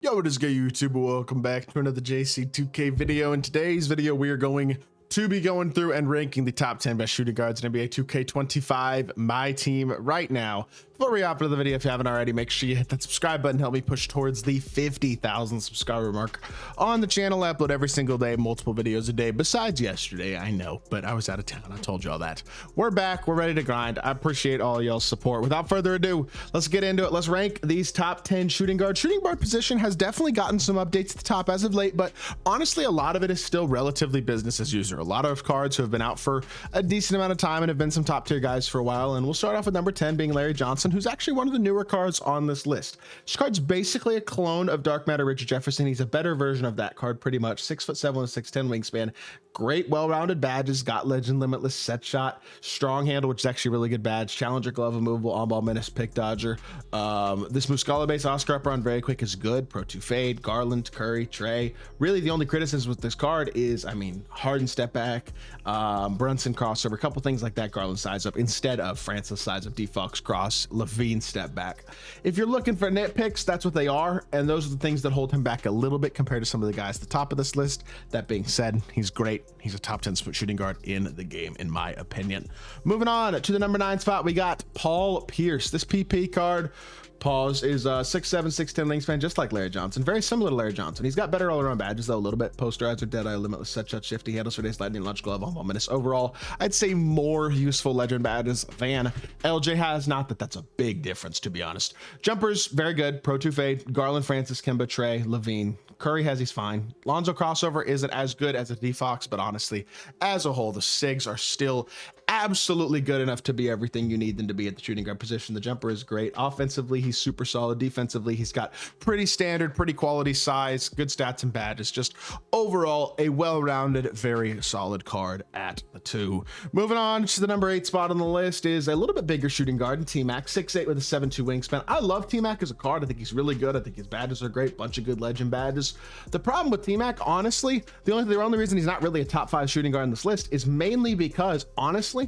Yo, what is good, YouTube? Welcome back to another JC2K video. In today's video, we are going to be going through and ranking the top 10 best shooting guards in NBA 2K25 MyTEAM right now. Before we hop into the video, if you haven't already, make sure you hit that subscribe button, help me push towards the 50,000 subscriber mark on the channel. I upload every single day, multiple videos a day, besides yesterday, I know, but I was out of town. I told you all that. We're back, we're ready to grind. I appreciate all y'all's support. Without further ado, let's get into it. Let's rank these top 10 shooting guards. Shooting guard position has definitely gotten some updates at the top as of late, but honestly, a lot of it is still relatively business as usual. A lot of cards who have been out for a decent amount of time and have been some top tier guys for a while. And we'll start off with number 10 being Larry Johnson, who's actually one of the newer cards on this list. This card's basically a clone of Dark Matter Richard Jefferson. He's a better version of that card, pretty much. 6'7" with 6'10" wingspan. Great, well-rounded badges. Got Legend Limitless, Set Shot, Strong Handle, which is actually a really good badge. Challenger Glove, Immovable, On-Ball Menace, Pick Dodger. This Muscala base Oscar Upper on Very Quick is good. Pro 2 Fade, Garland, Curry, Trey. Really, the only criticism with this card is, I mean, Harden Step Back, Brunson crossover, a couple things like that. Garland size up instead of Francis size up, Defox cross, Levine step back. If you're looking for nitpicks, that's what they are, and those are the things that hold him back a little bit compared to some of the guys at the top of this list. That being said, he's great. He's a top 10 shooting guard in the game, in my opinion. Moving on to the number 9 spot, we got Paul Pierce. This PP card, pause, is 6'7", 6'10" wingspan, just like Larry Johnson. Very similar to Larry Johnson. He's got better all-around badges, though, a little bit. Posterizer, Deadeye, Limitless, Set Shot, Shifty, Handles for Days, Lightning, Launch Glove, On-Ball Menace. Overall, I'd say more useful Legend badges than LJ has. Not that that's a big difference, to be honest. Jumpers, very good. Pro 2 Fade, Garland, Francis, Kemba, Trey, Levine. Curry has, he's fine. Lonzo crossover isn't as good as a Defox, but honestly, as a whole, the SIGs are still absolutely good enough to be everything you need them to be at the shooting guard position. The jumper is great. Offensively, he's super solid. Defensively, he's got pretty standard, pretty quality size, good stats and badges. Just overall, a well-rounded, very solid card at the 2. Moving on to the number 8 spot on the list is a little bit bigger shooting guard, T-Mac, 6'8" with a 7'2" wingspan. I love T-Mac as a card. I think he's really good. I think his badges are great. Bunch of good legend badges. The problem with T-Mac, honestly, the only reason he's not really a top 5 shooting guard on this list is mainly because, honestly,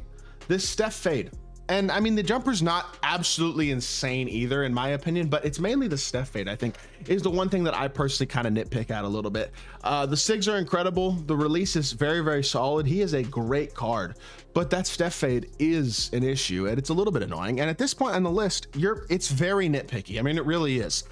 this Steph fade. And I mean, the jumper's not absolutely insane either, in my opinion, but it's mainly the Steph fade, I think, is the one thing that I personally kind of nitpick at a little bit. The SIGs are incredible. The release is very, very solid. He is a great card, but that Steph fade is an issue, and it's a little bit annoying. And at this point on the list, it's very nitpicky. I mean, it really is.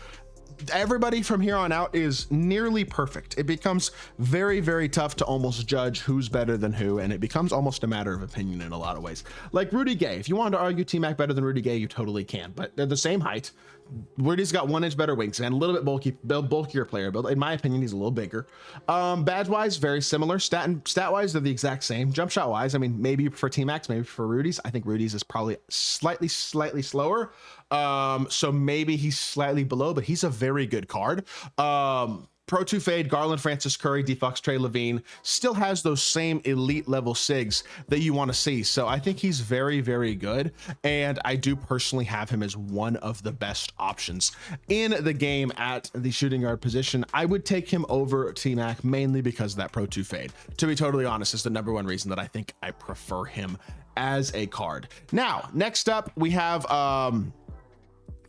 Everybody from here on out is nearly perfect. It becomes very, very tough to almost judge who's better than who, and it becomes almost a matter of opinion in a lot of ways. Like Rudy Gay, if you wanted to argue T-Mac better than Rudy Gay, you totally can, but they're the same height. Rudy's got 1 inch better wingspan, a little bit bulkier player build. In my opinion, he's a little bigger. Badge wise, very similar. Stat wise, they're the exact same. Jump shot wise, I mean, maybe for T-Max, maybe for Rudy's. I think Rudy's is probably slightly slower. So maybe he's slightly below, but he's a very good card. Pro 2 Fade, Garland, Francis, Curry, Defox, Trey, Levine still has those same elite level SIGs that you want to see. So I think he's very, very good. And I do personally have him as one of the best options in the game at the shooting guard position. I would take him over T-Mac mainly because of that Pro 2 Fade. To be totally honest, is the number 1 reason that I think I prefer him as a card. Now, next up, we have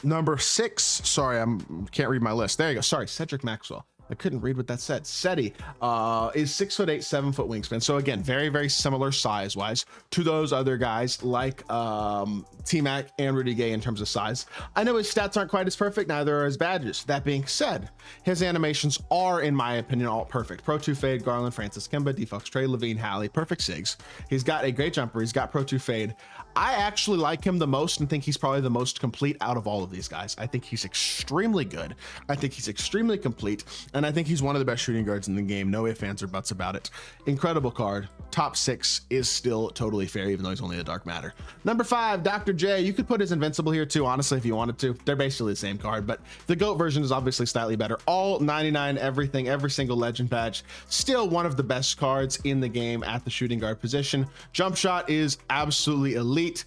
number 6. Sorry, can't read my list. There you go. Sorry, Cedric Maxwell. I couldn't read what that said. Seti is 6'8", 7 foot wingspan. So again, very, very similar size wise to those other guys like T-Mac and Rudy Gay in terms of size. I know his stats aren't quite as perfect, neither are his badges. That being said, his animations are, in my opinion, all perfect. Pro 2 Fade, Garland, Francis, Kemba, Defox, Trey, Levine, Hallie, perfect SIGs. He's got a great jumper. He's got Pro 2 Fade. I actually like him the most and think he's probably the most complete out of all of these guys. I think he's extremely good. I think he's extremely complete. And I think he's one of the best shooting guards in the game. No ifs, ands, or buts about it. Incredible card. Top 6 is still totally fair, even though he's only a dark matter. Number 5, Dr. J. You could put his Invincible here too, honestly, if you wanted to. They're basically the same card, but the GOAT version is obviously slightly better. All 99, everything, every single legend badge. Still one of the best cards in the game at the shooting guard position. Jump shot is absolutely elite.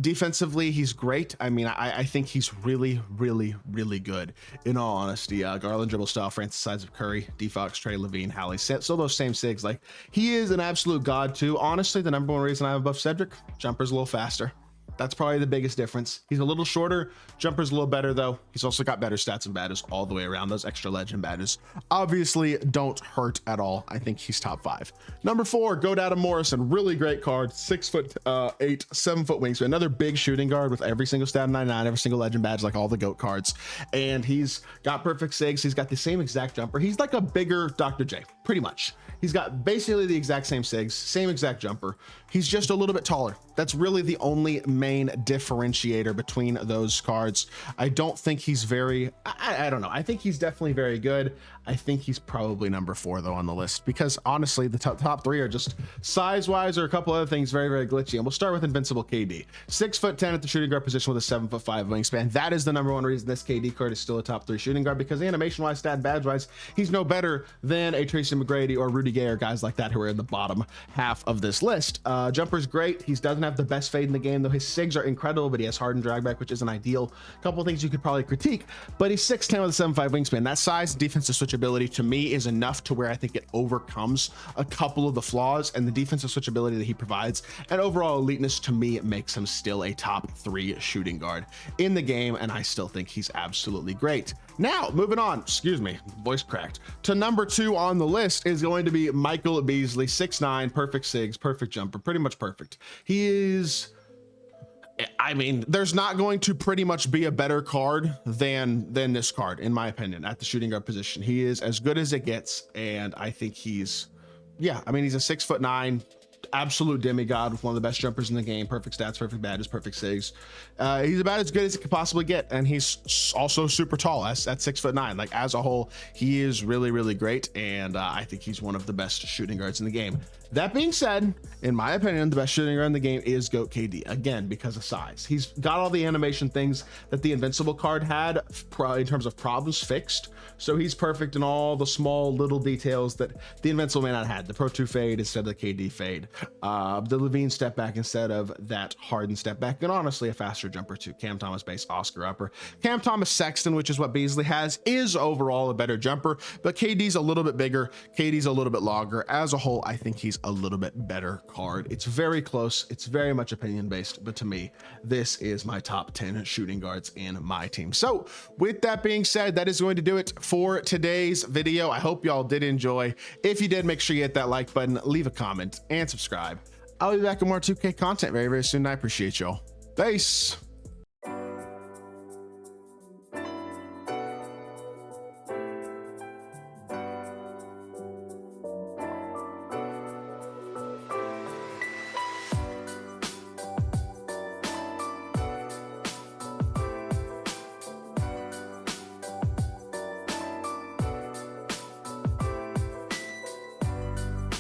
Defensively, he's great. I mean, I think he's really, really, really good, in all honesty. Garland dribble style, Francis size of Curry, Defox, Trey, Levine, Hallie. Still those same SIGs. Like, he is an absolute god too. Honestly, the number 1 reason I have above Cedric, jumper's a little faster. That's probably the biggest difference. He's a little shorter. Jumper's a little better though. He's also got better stats and badges all the way around. Those extra legend badges obviously don't hurt at all. I think he's top 5. Number 4, Godad Morrison. Really great card. 6'8", 7-foot wingspan. Another big shooting guard with every single stat 99, every single legend badge, like all the GOAT cards. And he's got perfect SIGs. He's got the same exact jumper. He's like a bigger Dr. J, pretty much. He's got basically the exact same SIGs, same exact jumper. He's just a little bit taller. That's really the only main differentiator between those cards. I don't think he's very, I don't know. I think he's definitely very good. I think he's probably number 4 though on the list, because honestly, the top 3 are just size-wise or a couple other things very, very glitchy. And we'll start with Invincible KD. 6'10" at the shooting guard position with a 7'5" wingspan. That is the number 1 reason this KD card is still a top 3 shooting guard, because animation-wise, stat badge-wise, he's no better than a Tracy McGrady or Rudy Gay or guys like that who are in the bottom half of this list. Jumper's great. He doesn't have the best fade in the game, though. His SIGs are incredible, but he has hardened drag back, which isn't ideal. A couple things you could probably critique, but he's 6'10" with a 7'5" wingspan. That size and defensive switchability to me is enough to where I think it overcomes a couple of the flaws, and the defensive switchability that he provides and overall eliteness to me makes him still a top 3 shooting guard in the game, and I still think he's absolutely great. Now, moving on, excuse me, voice cracked, to number 2 on the list is going to be Michael Beasley. 6'9", perfect SIGs, perfect jumper, pretty much perfect. He is, I mean, there's not going to pretty much be a better card than this card, in my opinion, at the shooting guard position. He is as good as it gets, and I think he's, yeah, I mean, he's a 6'9", absolute demigod with one of the best jumpers in the game. Perfect stats, perfect badges, perfect SIGs. He's about as good as it could possibly get, and he's also super tall at 6'9". Like, as a whole, he is really, really great, and I think he's one of the best shooting guards in the game. That being said, in my opinion, the best shooting guard in the game is GOAT KD, again, because of size. He's got all the animation things that the Invincible card had in terms of problems fixed, so he's perfect in all the small little details that the Invincible may not have. The Pro 2 fade instead of the KD fade, the Levine step back instead of that Harden step back, and honestly, a faster jumper too. Cam Thomas base, Oscar upper. Cam Thomas Sexton, which is what Beasley has, is overall a better jumper, but KD's a little bit bigger, KD's a little bit longer. As a whole, I think he's a little bit better card. It's very close. It's very much opinion based, but to me, this is my top 10 shooting guards in my team. So with that being said, that is going to do it for today's video. I hope y'all did enjoy. If you did, make sure you hit that like button, leave a comment, and subscribe. I'll be back with more 2K content very, very soon. I appreciate y'all. Peace.